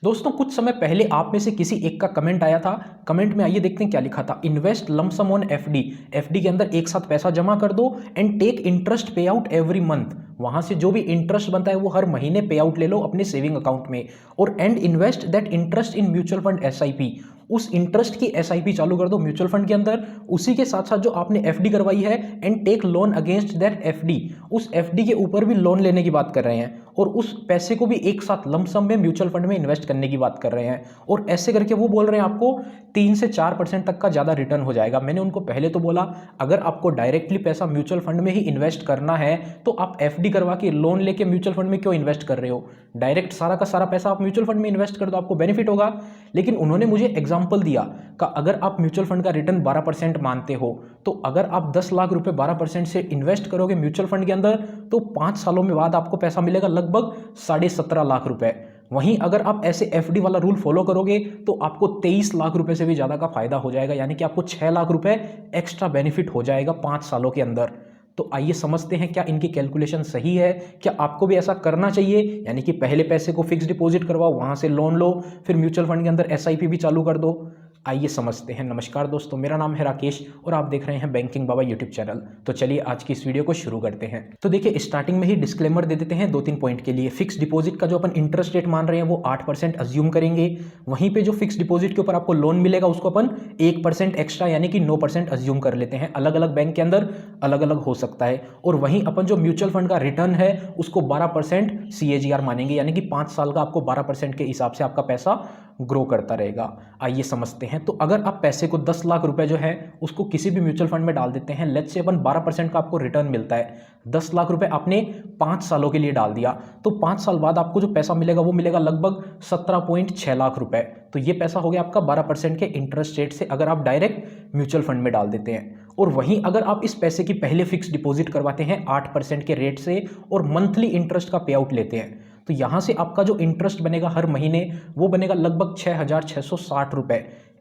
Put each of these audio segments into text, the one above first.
दोस्तों कुछ समय पहले आप में से किसी एक का कमेंट आया था। कमेंट में आइए देखते हैं क्या लिखा था। Invest lump sum on FD. FD के अंदर एक साथ पैसा जमा कर दो and take interest pay out every month. वहां से जो भी इंटरेस्ट बनता है वो हर महीने पे आउट ले लो अपने सेविंग अकाउंट में। और and invest that interest in mutual fund SIP. उस इंटरेस्ट की एसआईपी चालू कर दो म्यूचुअल फंड के अंदर। उसी के साथ साथ जो आपने एफडी करवाई है and take loan against that FD. उस एफडी के ऊपर भी लोन लेने की बात कर रहे हैं और उस पैसे को भी एक साथ लमसम में म्यूचुअल फंड में इन्वेस्ट करने की बात कर रहे हैं। और ऐसे करके वो बोल रहे हैं आपको 3 से 4% तक का ज़्यादा रिटर्न हो जाएगा। मैंने उनको पहले तो बोला अगर आपको डायरेक्टली पैसा म्यूचुअल फंड में ही इन्वेस्ट करना है तो आप एफडी करवा के लोन लेके म्यूचुअल फंड में क्यों इन्वेस्ट कर रहे हो। डायरेक्ट सारा का सारा पैसा आप म्यूचुअल फंड में इन्वेस्ट कर दो, आपको बेनिफिट होगा। लेकिन उन्होंने मुझे एग्जाम्पल दिया कि अगर आप म्यूचुअल फंड का रिटर्न 12% मानते हो तो अगर आप 10 लाख रुपए 12% से इन्वेस्ट करोगे म्यूचुअल फंड के अंदर तो 5 सालों में बाद आपको पैसा मिलेगा लगभग 17.5 लाख रुपए। वहीं अगर आप ऐसे एफडी वाला रूल फॉलो करोगे तो आपको 23 लाख रुपए से भी ज़्यादा का फायदा हो जाएगा, यानी कि आपको 6 लाख रुपए एक्स्ट्रा बेनिफिट हो जाएगा 5 सालों के अंदर। तो आइए समझते हैं क्या इनकी कैलकुलेशन सही है, क्या आपको भी ऐसा करना चाहिए, यानी कि पहले पैसे को फिक्स डिपॉजिट करवाओ, वहां से लोन लो, फिर म्यूचुअल फंड के अंदर एसआईपी भी चालू कर दो। आइए समझते हैं। नमस्कार दोस्तों, मेरा नाम है राकेश और आप देख रहे हैं बैंकिंग बाबा यूट्यूब चैनल। तो चलिए आज की इस वीडियो को शुरू करते हैं। तो देखिए स्टार्टिंग में ही डिस्क्लेमर दे देते हैं 2-3 पॉइंट के लिए। फिक्स डिपॉजिट का जो अपन इंटरेस्ट रेट मान रहे हैं वो 8% अज्यूम करेंगे। वहीं पे जो फिक्स डिपॉजिट के ऊपर आपको लोन मिलेगा उसको अपन 1% एक्स्ट्रा यानी कि 9% अज्यूम कर लेते हैं। अलग अलग बैंक के अंदर अलग अलग हो सकता है। और वहीं अपन जो म्यूचुअल फंड का रिटर्न है उसको 12% CAGR मानेंगे, यानी कि 5 साल का आपको 12% के हिसाब से आपका पैसा ग्रो करता रहेगा। आइए समझते हैं। तो अगर आप पैसे को 10 लाख रुपए जो है उसको किसी भी म्यूचुअल फंड में डाल देते हैं, लेट्स से अपन 12% का आपको रिटर्न मिलता है। 10 लाख रुपए आपने 5 सालों के लिए डाल दिया तो 5 साल बाद आपको जो पैसा मिलेगा वो मिलेगा लगभग 17.6 लाख रुपए। तो ये पैसा हो गया आपका 12% के इंटरेस्ट रेट से अगर आप डायरेक्ट म्यूचुअल फंड में डाल देते हैं। और वहीं अगर आप इस पैसे की पहले फिक्स डिपॉजिट करवाते हैं 8% के रेट से और मंथली इंटरेस्ट का पे आउट लेते हैं तो यहां से आपका जो इंटरेस्ट बनेगा हर महीने वो बनेगा लगभग 6,660 रुपए।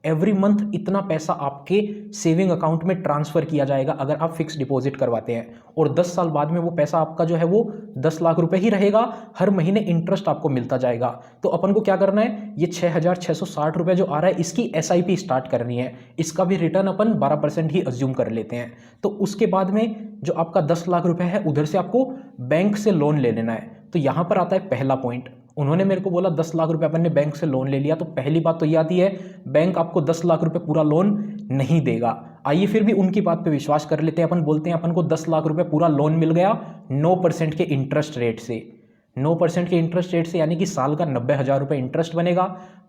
एवरी मंथ इतना पैसा आपके सेविंग अकाउंट में ट्रांसफर किया जाएगा अगर आप फिक्स डिपॉजिट करवाते हैं। और 10 साल बाद में वो पैसा आपका जो है वो 10 लाख रुपए ही रहेगा, हर महीने इंटरेस्ट आपको मिलता जाएगा। तो अपन को क्या करना है, ये 6,660 रुपए जो आ रहा है इसकी SIP स्टार्ट करनी है। इसका भी रिटर्न अपन 12% ही अज्यूम कर लेते हैं। तो उसके बाद में जो आपका 10 लाख रुपए है उधर से आपको बैंक से लोन ले लेना है। तो यहां पर आता है पहला पॉइंट। उन्होंने मेरे को बोला 10 लाख रुपए अपन ने बैंक से लोन ले लिया, तो पहली बात तो ये आती है बैंक आपको 10 लाख रुपए पूरा लोन नहीं देगा। आइए फिर भी उनकी बात पे विश्वास कर लेते हैं। अपन बोलते हैं अपन को 10 लाख रुपए पूरा लोन मिल गया 9% के इंटरेस्ट रेट से। 9% के इंटरेस्ट रेट से यानी कि साल का 90,000 रुपए इंटरेस्ट बनेगा।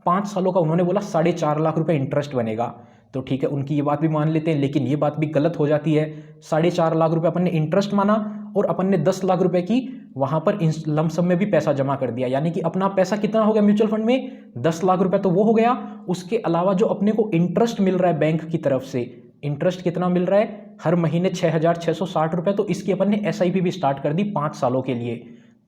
5 सालों का उन्होंने बोला 4.5 लाख रुपए इंटरेस्ट बनेगा। तो ठीक है, उनकी ये बात भी मान लेते हैं, लेकिन ये बात भी गलत हो जाती है। 4.5 लाख रुपए अपन ने इंटरेस्ट माना और अपन ने 10 लाख रुपए की वहां पर लमसम में भी पैसा जमा कर दिया, यानी कि अपना पैसा कितना हो गया म्यूचुअल फंड में 10 लाख रुपए तो वो हो गया। उसके अलावा जो अपने को इंटरेस्ट मिल रहा है बैंक की तरफ से, इंटरेस्ट कितना मिल रहा है हर महीने 6,660 रुपए, तो इसकी अपन ने SIP भी स्टार्ट कर दी 5 सालों के लिए।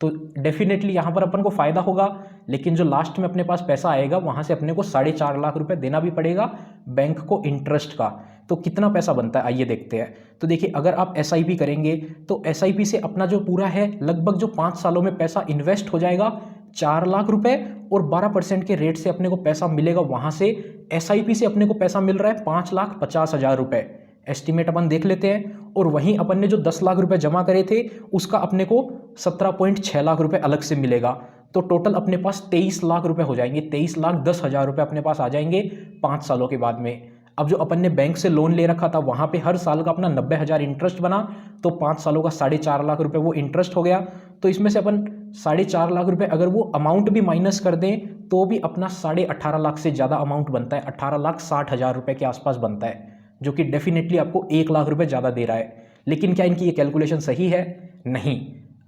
तो डेफिनेटली यहां पर अपन को फायदा होगा, लेकिन जो लास्ट में अपने पास पैसा आएगा वहां से अपने को 4.5 लाख रुपए देना भी पड़ेगा बैंक को इंटरेस्ट का। तो कितना पैसा बनता है आइए देखते हैं। तो देखिए अगर आप SIP करेंगे तो SIP से अपना जो पूरा है लगभग जो 5 सालों में पैसा इन्वेस्ट हो जाएगा 4 लाख रुपए और 12% के रेट से अपने को पैसा मिलेगा। वहां से SIP से अपने को पैसा मिल रहा है 5,50,000 रुपए। एस्टिमेट अपन देख लेते हैं। और वहीं अपन ने जो 10 लाख रुपए जमा करे थे उसका अपने को 17.6 लाख रुपए अलग से मिलेगा। तो टोटल अपने पास 23 लाख रुपए हो जाएंगे। 23,10,000 रुपए अपने पास आ जाएंगे 5 सालों के बाद में। अब जो अपन ने बैंक से लोन ले रखा था वहां पे हर साल का अपना 90,000 इंटरेस्ट बना, तो 5 सालों का 4.5 लाख रुपए वो इंटरेस्ट हो गया। तो इसमें से अपन 4.5 लाख रुपए अगर वो अमाउंट भी माइनस कर दें तो भी अपना 18.5 लाख से ज़्यादा अमाउंट बनता है। 18,60,000 रुपए के आसपास बनता है, जो कि डेफिनेटली आपको 1 लाख रुपए ज़्यादा दे रहा है। लेकिन क्या इनकी ये कैलकुलेशन सही है? नहीं।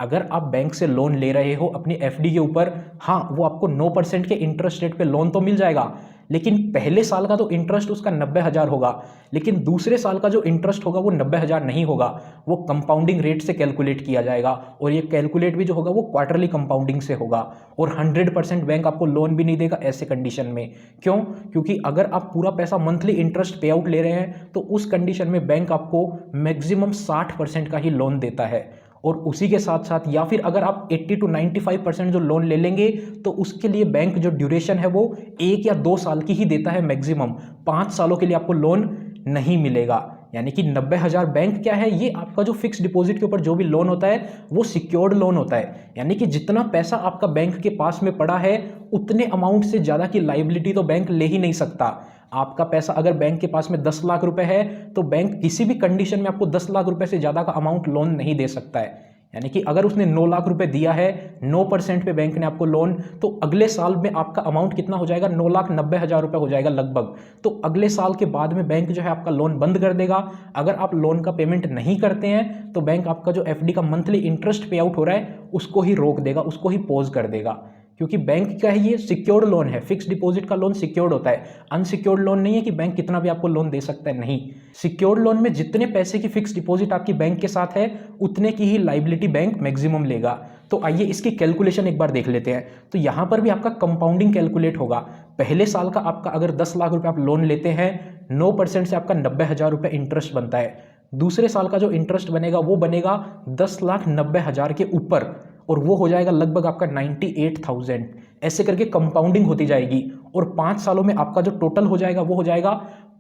अगर आप बैंक से लोन ले रहे हो अपनी FD के ऊपर, हाँ वो आपको 9% के इंटरेस्ट रेट पे लोन तो मिल जाएगा, लेकिन पहले साल का तो इंटरेस्ट उसका 90,000 होगा, लेकिन दूसरे साल का जो इंटरेस्ट होगा वो 90,000 नहीं होगा, वो कंपाउंडिंग रेट से कैलकुलेट किया जाएगा। और ये कैलकुलेट भी जो होगा वो क्वार्टरली कंपाउंडिंग से होगा। और 100% बैंक आपको लोन भी नहीं देगा ऐसे कंडीशन में। क्यों? क्योंकि अगर आप पूरा पैसा मंथली इंटरेस्ट पे आउट ले रहे हैं तो उस कंडीशन में बैंक आपको मैक्सिमम 60% का ही लोन देता है। और उसी के साथ साथ या फिर अगर आप 80 to 95% जो लोन ले लेंगे तो उसके लिए बैंक जो ड्यूरेशन है वो 1 या 2 साल की ही देता है मैक्सिमम। 5 सालों के लिए आपको लोन नहीं मिलेगा। यानी कि 90,000 बैंक क्या है, ये आपका जो फिक्स डिपॉजिट के ऊपर जो भी लोन होता है वो सिक्योर्ड लोन होता है। यानी कि जितना पैसा आपका बैंक के पास में पड़ा है उतने अमाउंट से ज़्यादा की लाइबिलिटी तो बैंक ले ही नहीं सकता। आपका पैसा अगर बैंक के पास में 10 लाख रुपए है तो बैंक किसी भी कंडीशन में आपको 10 लाख रुपए से ज़्यादा का अमाउंट लोन नहीं दे सकता है। यानी कि अगर उसने 9 लाख रुपए दिया है 9% पे बैंक ने आपको लोन, तो अगले साल में आपका अमाउंट कितना हो जाएगा, 9,90,000 रुपए हो जाएगा लगभग। तो अगले साल के बाद में बैंक जो है आपका लोन बंद कर देगा। अगर आप लोन का पेमेंट नहीं करते हैं तो बैंक आपका जो एफडी का मंथली इंटरेस्ट पे आउट हो रहा है उसको ही रोक देगा, उसको ही पॉज कर देगा। क्योंकि बैंक का है ये सिक्योर्ड लोन है, फिक्स डिपॉजिट का लोन सिक्योर्ड होता है। अनसिक्योर्ड लोन नहीं है कि बैंक कितना भी आपको लोन दे सकता है, नहीं। सिक्योर्ड लोन में जितने पैसे की फिक्स डिपॉजिट आपकी बैंक के साथ है उतने की ही लाइबिलिटी बैंक मैक्सिमम लेगा। तो आइए इसकी कैलकुलेशन एक बार देख लेते हैं। तो यहाँ पर भी आपका कंपाउंडिंग कैलकुलेट होगा। पहले साल का आपका अगर 10 लाख रुपए आप लोन लेते हैं 9% से आपका 90,000 रुपए इंटरेस्ट बनता है। दूसरे साल का जो इंटरेस्ट बनेगा वो बनेगा 10,90,000 के ऊपर, और वो हो जाएगा लगभग आपका 98,000। ऐसे करके कंपाउंडिंग होती जाएगी और 5 सालों में आपका जो टोटल हो जाएगा वो हो जाएगा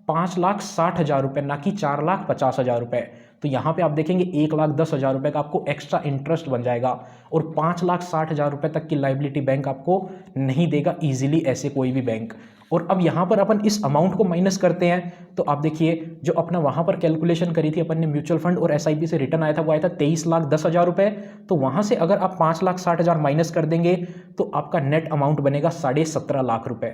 5,60,000 रुपये, ना कि 4,50,000 रुपये। तो यहाँ पे आप देखेंगे 1,10,000 रुपये का आपको एक्स्ट्रा इंटरेस्ट बन जाएगा और 5,60,000 रुपये तक की लाइबिलिटी बैंक आपको नहीं देगा ईजिली, ऐसे कोई भी बैंक। और अब यहाँ पर अपन इस अमाउंट को माइनस करते हैं तो आप देखिए जो अपना वहाँ पर कैलकुलेशन करी थी अपन ने म्यूचुअल फंड और एसआईपी से रिटर्न आया था वो आया था 23,10,000 रुपये। तो वहाँ से अगर आप 5,60,000 माइनस कर देंगे तो आपका नेट अमाउंट बनेगा 17.5 लाख रुपये।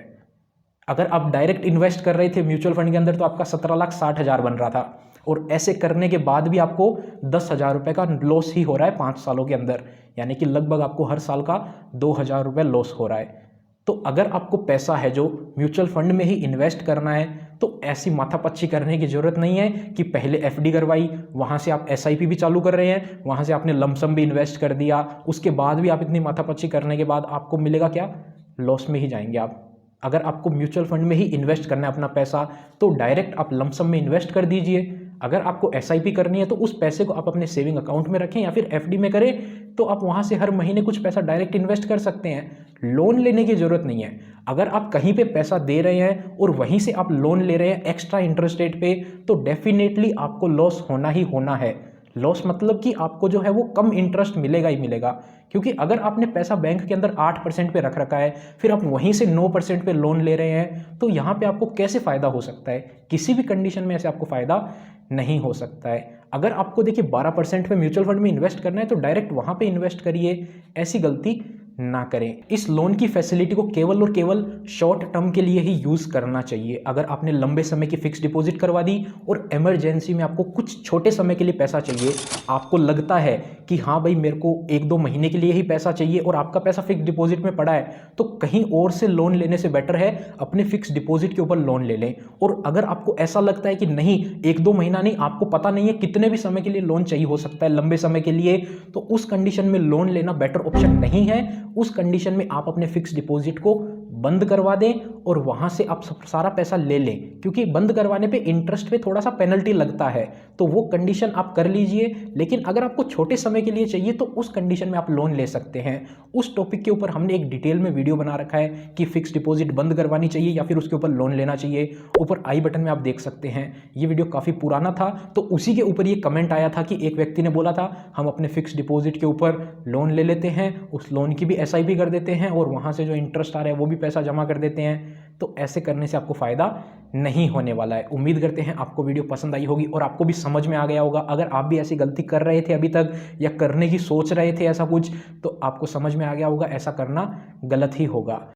अगर आप डायरेक्ट इन्वेस्ट कर रहे थे म्यूचुअल फंड के अंदर तो आपका 17,60,000 बन रहा था, और ऐसे करने के बाद भी आपको 10,000 रुपये का लॉस ही हो रहा है 5 सालों के अंदर। यानी कि लगभग आपको हर साल का 2,000 रुपये लॉस हो रहा है। तो अगर आपको पैसा है जो म्यूचुअल फंड में ही इन्वेस्ट करना है तो ऐसी माथापच्ची करने की जरूरत नहीं है कि पहले एफडी करवाई, वहाँ से आप एसआईपी भी चालू कर रहे हैं, वहाँ से आपने लमसम भी इन्वेस्ट कर दिया, उसके बाद भी आप इतनी माथापच्ची करने के बाद आपको मिलेगा क्या, लॉस में ही जाएंगे आप। अगर आपको म्यूचुअल फंड में ही इन्वेस्ट करना है अपना पैसा तो डायरेक्ट आप लमसम में इन्वेस्ट कर दीजिए। अगर आपको एसआईपी करनी है तो उस पैसे को आप अपने सेविंग अकाउंट में रखें या फिर एफडी में करें, तो आप वहाँ से हर महीने कुछ पैसा डायरेक्ट इन्वेस्ट कर सकते हैं। लोन लेने की जरूरत नहीं है। अगर आप कहीं पे पैसा दे रहे हैं और वहीं से आप लोन ले रहे हैं एक्स्ट्रा इंटरेस्ट रेट पे, तो डेफिनेटली आपको लॉस होना ही होना है। लॉस मतलब कि आपको जो है वो कम इंटरेस्ट मिलेगा ही मिलेगा। क्योंकि अगर आपने पैसा बैंक के अंदर 8% पे रख रखा है फिर आप वहीं से 9% पे लोन ले रहे हैं, तो यहाँ पे आपको कैसे फ़ायदा हो सकता है, किसी भी कंडीशन में ऐसे आपको फ़ायदा नहीं हो सकता है। अगर आपको देखिए 12% पे म्यूचुअल फंड में इन्वेस्ट करना है तो डायरेक्ट वहाँ पे इन्वेस्ट करिए, ऐसी गलती ना करें। इस लोन की फैसिलिटी को केवल और केवल शॉर्ट टर्म के लिए ही यूज़ करना चाहिए। अगर आपने लंबे समय की फिक्स डिपॉजिट करवा दी और इमरजेंसी में आपको कुछ छोटे समय के लिए पैसा चाहिए, आपको लगता है कि हाँ भाई मेरे को 1-2 महीने के लिए ही पैसा चाहिए और आपका पैसा फिक्स डिपॉजिट में पड़ा है, तो कहीं और से लोन लेने से बेटर है अपने फिक्स डिपॉजिट के ऊपर लोन ले लें। और अगर आपको ऐसा लगता है कि नहीं 1-2 महीना नहीं, आपको पता नहीं है कितने भी समय के लिए लोन चाहिए हो सकता है लंबे समय के लिए, तो उस कंडीशन में लोन लेना बेटर ऑप्शन नहीं है। उस कंडीशन में आप अपने फिक्स डिपॉजिट को बंद करवा दें और वहां से आप सारा पैसा ले लें, क्योंकि बंद करवाने पे इंटरेस्ट पे थोड़ा सा पेनल्टी लगता है, तो वो कंडीशन आप कर लीजिए। लेकिन अगर आपको छोटे समय के लिए चाहिए तो उस कंडीशन में आप लोन ले सकते हैं। उस टॉपिक के ऊपर हमने एक डिटेल में वीडियो बना रखा है कि फिक्स डिपॉजिट बंद करवानी चाहिए या फिर उसके ऊपर लोन लेना चाहिए। ऊपर आई बटन में आप देख सकते हैं। ये वीडियो काफ़ी पुराना था तो उसी के ऊपर ये कमेंट आया था कि एक व्यक्ति ने बोला था हम अपने फिक्स डिपॉजिट के ऊपर लोन ले लेते हैं, उस लोन की भी एसआईपी कर देते हैं और वहाँ से जो इंटरेस्ट आ रहा है वो भी पैसा जमा कर देते हैं। तो ऐसे करने से आपको फ़ायदा नहीं होने वाला है। उम्मीद करते हैं आपको वीडियो पसंद आई होगी और आपको भी समझ में आ गया होगा। अगर आप भी ऐसी गलती कर रहे थे अभी तक या करने की सोच रहे थे ऐसा कुछ, तो आपको समझ में आ गया होगा ऐसा करना गलत ही होगा।